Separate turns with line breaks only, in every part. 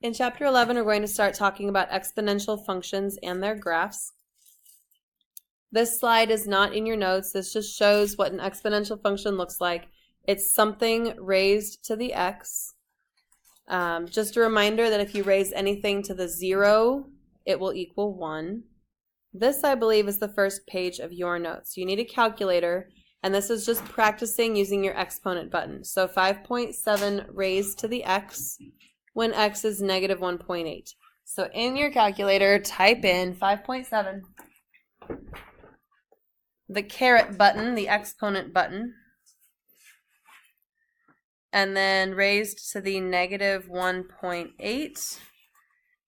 In Chapter 11, we're going to start talking about exponential functions and their graphs. This slide is not in your notes. This just shows what an exponential function looks like. It's something raised to the x. Just a reminder that if you raise anything to the 0, it will equal 1. This, I believe, is the first page of your notes. You need a calculator, and this is just practicing using your exponent button. So 5.7 raised to the x when x is negative 1.8. So in your calculator, type in 5.7, the caret button, the exponent button, and then raised to the negative 1.8.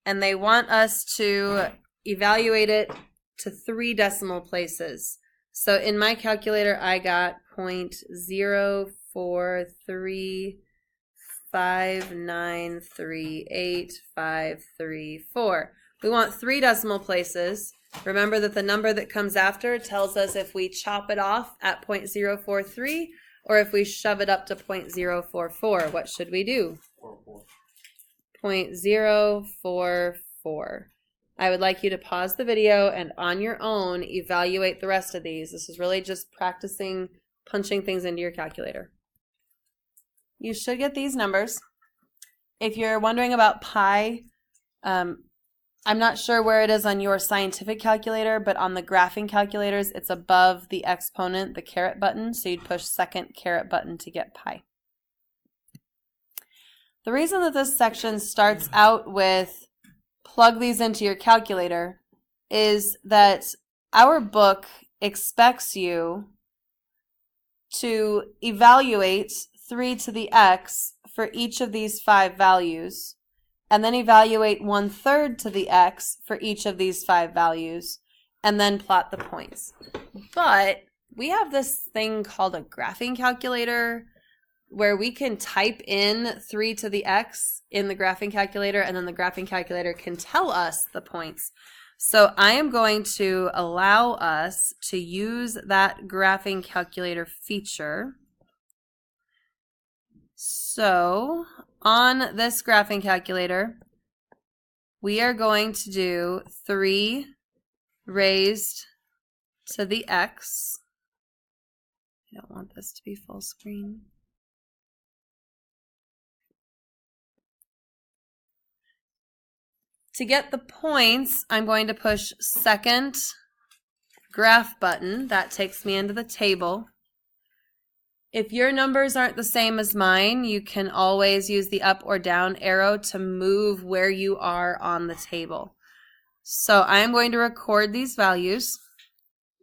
And they want us to evaluate it to 3 decimal places. So in my calculator, I got 0.0435938534. We want 3 decimal places. Remember that the number that comes after tells us if we chop it off at 0.043 or if we shove it up to 0.044. What should we do? 0.044. I would like you to pause the video and on your own evaluate the rest of these. This is really just practicing punching things into your calculator. You should get these numbers. If you're wondering about pi, I'm not sure where it is on your scientific calculator, but on the graphing calculators, it's above the exponent, the caret button, so you'd push second caret button to get pi. The reason that this section starts out with plug these into your calculator is that our book expects you to evaluate 3 to the x for each of these 5 values, and then evaluate 1/3 to the x for each of these 5 values, and then plot the points. But we have this thing called a graphing calculator where we can type in 3 to the x in the graphing calculator, and then the graphing calculator can tell us the points. So I am going to allow us to use that graphing calculator feature. So on this graphing calculator, we are going to do 3 raised to the x. I don't want this to be full screen. To get the points, I'm going to push second graph button. That takes me into the table. If your numbers aren't the same as mine, you can always use the up or down arrow to move where you are on the table. So I am going to record these values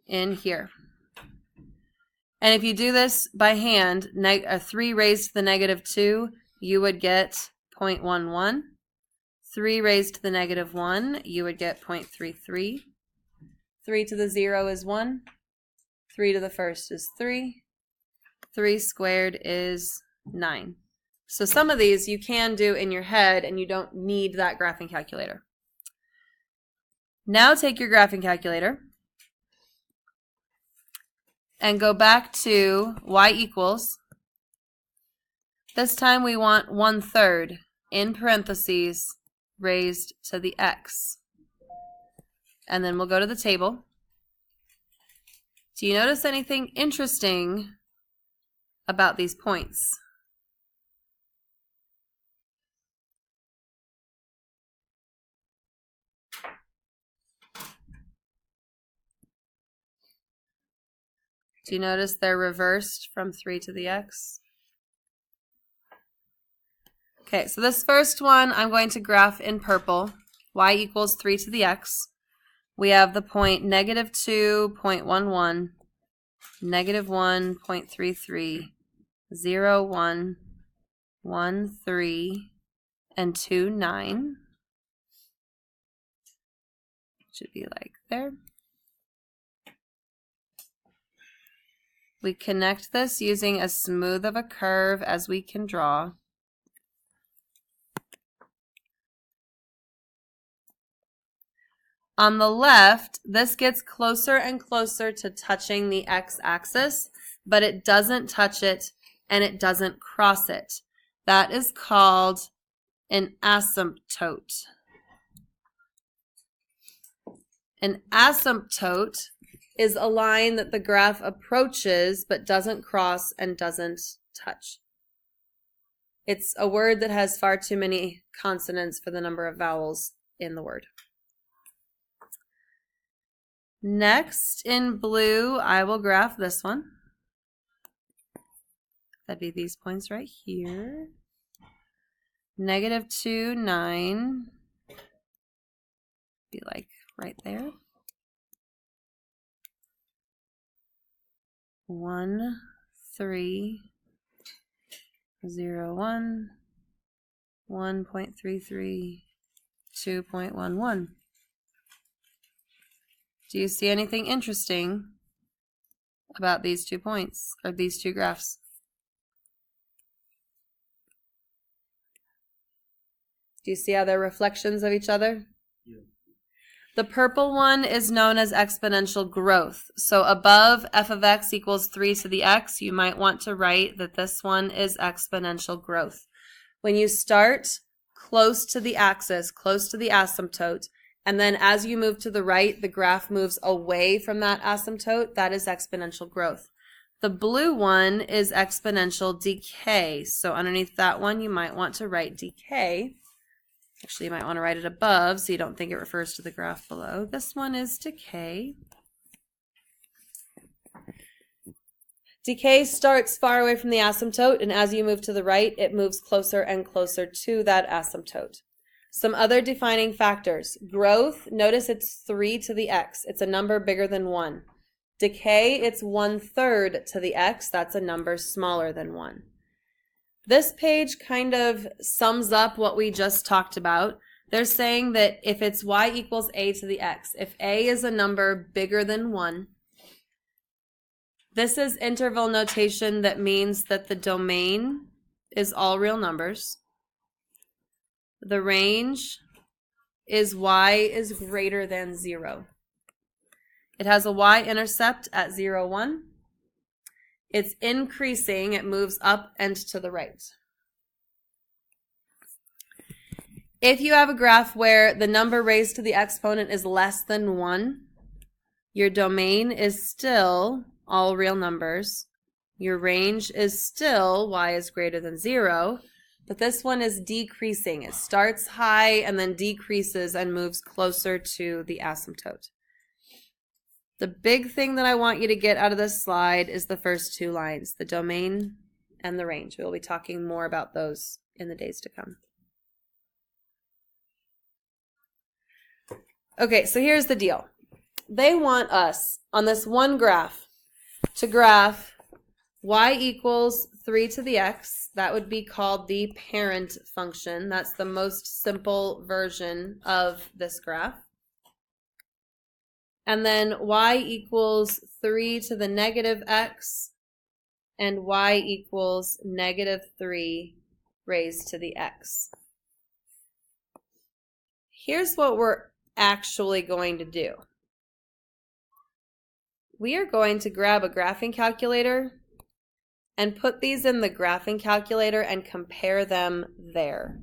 in here. And if you do this by hand, 3 raised to the negative 2, you would get 0.11. 3 raised to the negative 1, you would get 0.33. 3 to the 0 is 1. 3 to the first is 3. 3 squared is 9. So some of these you can do in your head and you don't need that graphing calculator. Now take your graphing calculator and go back to y equals. This time we want 1/3 in parentheses raised to the x. And then we'll go to the table. Do you notice anything interesting about these points? Do you notice they're reversed from 3 to the x? Okay, so this first one I'm going to graph in purple. Y equals 3 to the x. We have the point negative 2.11, negative 1.33, 0, 1, 1, 3, and 2, 9. Should be like there. We connect this using as smooth of a curve as we can draw. On the left, this gets closer and closer to touching the x-axis, but it doesn't touch it and it doesn't cross it. That is called an asymptote. An asymptote is a line that the graph approaches but doesn't cross and doesn't touch. It's a word that has far too many consonants for the number of vowels in the word. Next, in blue, I will graph this one. That'd be these points right here. -2, 9. Be like right there. 1, 3, 0, 1, 1.33, 2.11. Do you see anything interesting about these 2 points, or these 2 graphs? Do you see how they're reflections of each other? Yeah. The purple one is known as exponential growth. So above f of x equals 3 to the x, you might want to write that this one is exponential growth. When you start close to the axis, close to the asymptote, and then as you move to the right, the graph moves away from that asymptote, that is exponential growth. The blue one is exponential decay. So underneath that one, you might want to write decay. Actually, you might want to write it above so you don't think it refers to the graph below. This one is decay. Decay starts far away from the asymptote, and as you move to the right, it moves closer and closer to that asymptote. Some other defining factors. Growth, notice it's 3 to the x. It's a number bigger than 1. Decay, it's 1/3 to the x. That's a number smaller than 1. This page kind of sums up what we just talked about. They're saying that if it's y equals a to the x, if a is a number bigger than 1, this is interval notation that means that the domain is all real numbers. The range is y is greater than 0. It has a y-intercept at 0, 1. It's increasing, it moves up and to the right. If you have a graph where the number raised to the exponent is less than 1, your domain is still all real numbers. Your range is still y is greater than 0, but this one is decreasing. It starts high and then decreases and moves closer to the asymptote. The big thing that I want you to get out of this slide is the first 2 lines, the domain and the range. We'll be talking more about those in the days to come. Okay, so here's the deal. They want us, on this one graph, to graph y equals 3 to the x. That would be called the parent function. That's the most simple version of this graph. And then y equals 3 to the negative x, and y equals -3 raised to the x. Here's what we're actually going to do. We are going to grab a graphing calculator and put these in the graphing calculator and compare them there.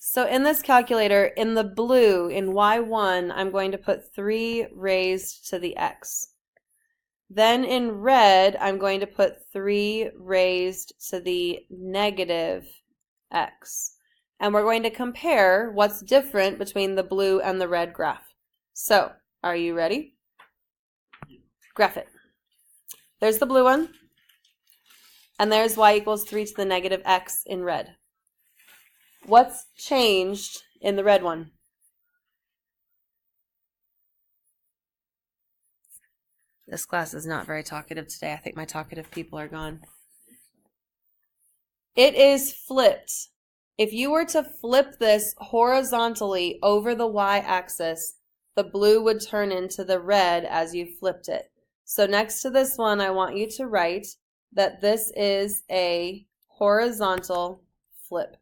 So in this calculator, in the blue, in y1, I'm going to put 3 raised to the x. Then in red, I'm going to put 3 raised to the negative x. And we're going to compare what's different between the blue and the red graph. So, are you ready? Graph it. There's the blue one. And there's y equals 3 to the negative x in red. What's changed in the red one? This class is not very talkative today. I think my talkative people are gone. It is flipped. If you were to flip this horizontally over the y-axis, the blue would turn into the red as you flipped it. So next to this one, I want you to write that this is a horizontal flip.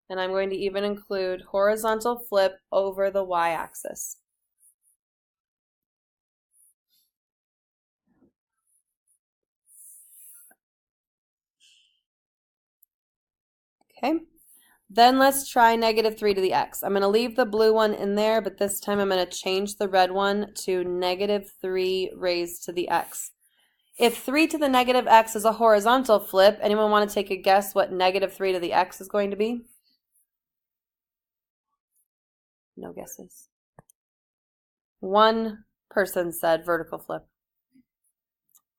And I'm going to even include horizontal flip over the y-axis. Okay. Then let's try negative 3 to the x. I'm going to leave the blue one in there, but this time I'm going to change the red one to negative 3 raised to the x. If 3 to the negative x is a horizontal flip, anyone want to take a guess what negative 3 to the x is going to be? No guesses. One person said vertical flip.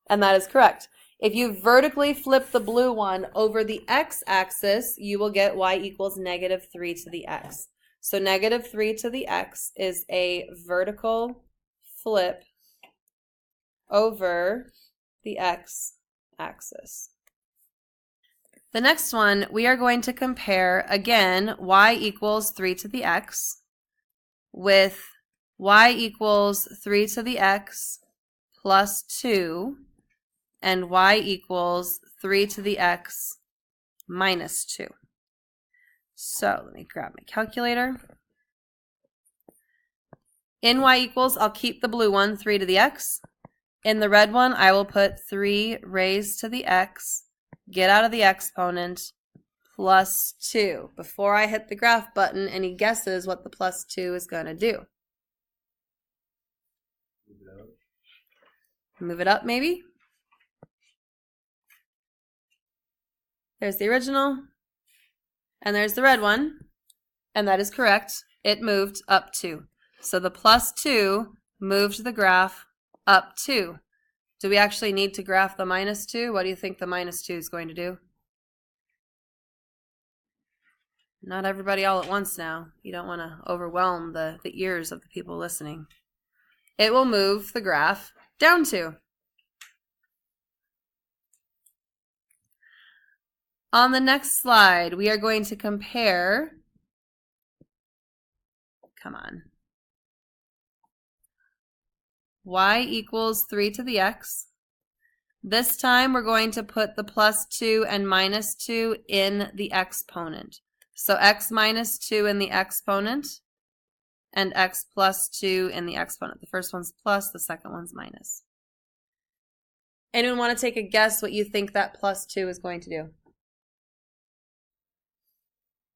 And that is correct. If you vertically flip the blue one over the x-axis, you will get y equals negative 3 to the x. So negative 3 to the x is a vertical flip over the x-axis. The next one, we are going to compare, again, y equals 3 to the x with y equals 3 to the x plus 2 and y equals 3 to the x minus 2. So let me grab my calculator. In y equals, I'll keep the blue one, 3 to the x. In the red one, I will put 3 raised to the x, get out of the exponent, plus 2. Before I hit the graph button, any guesses what the plus 2 is going to do? Move it up, maybe? There's the original, and there's the red one, and that is correct. It moved up 2. So the plus 2 moved the graph up 2. Do we actually need to graph the minus 2? What do you think the minus 2 is going to do? Not everybody all at once now. You don't want to overwhelm the ears of the people listening. It will move the graph down 2. On the next slide, we are going to compare, come on, y equals 3 to the x. This time we're going to put the plus 2 and minus 2 in the exponent. So x minus 2 in the exponent and x plus 2 in the exponent. The first one's plus, the second one's minus. Anyone want to take a guess what you think that plus 2 is going to do?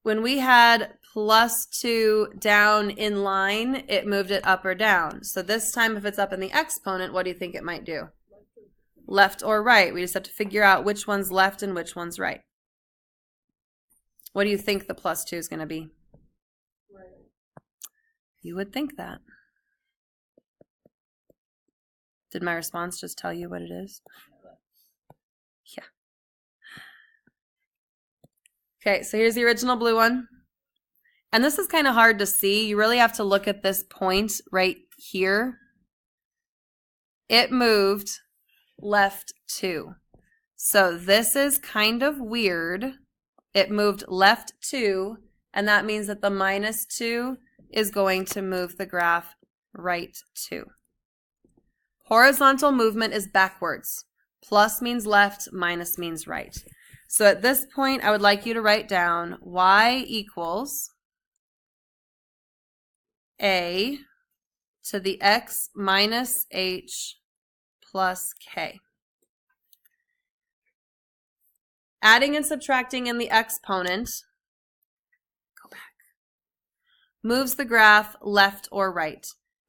When we had plus 2 down in line, it moved it up or down. So this time, if it's up in the exponent, what do you think it might do? Left or right. We just have to figure out which one's left and which one's right. What do you think the plus 2 is going to be? Right. You would think that. Did my response just tell you what it is? Yeah. Okay, so here's the original blue one. And this is kind of hard to see. You really have to look at this point right here. It moved left 2. So this is kind of weird. It moved left 2, and that means that the minus 2 is going to move the graph right 2. Horizontal movement is backwards. Plus means left, minus means right. So at this point, I would like you to write down y equals a to the x minus h plus k. Adding and subtracting in the exponent, go back, moves the graph left or right.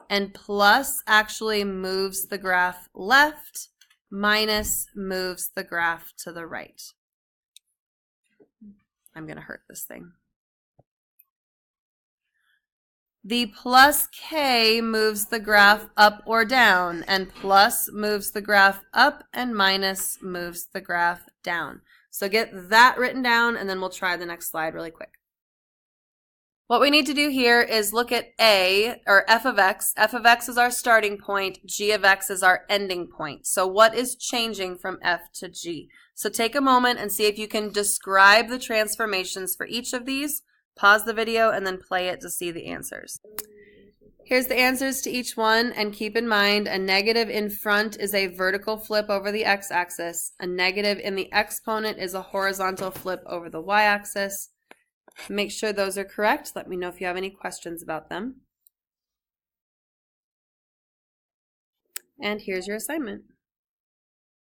And plus actually moves the graph left, minus moves the graph to the right. I'm going to hurt this thing. The plus k moves the graph up or down, and plus moves the graph up, and minus moves the graph down. So get that written down, and then we'll try the next slide really quick. What we need to do here is look at a, or f of x. F of x is our starting point. G of x is our ending point. So what is changing from f to g? So take a moment and see if you can describe the transformations for each of these. Pause the video and then play it to see the answers. Here's the answers to each one, and keep in mind a negative in front is a vertical flip over the x-axis. A negative in the exponent is a horizontal flip over the y-axis. Make sure those are correct. Let me know if you have any questions about them. And here's your assignment.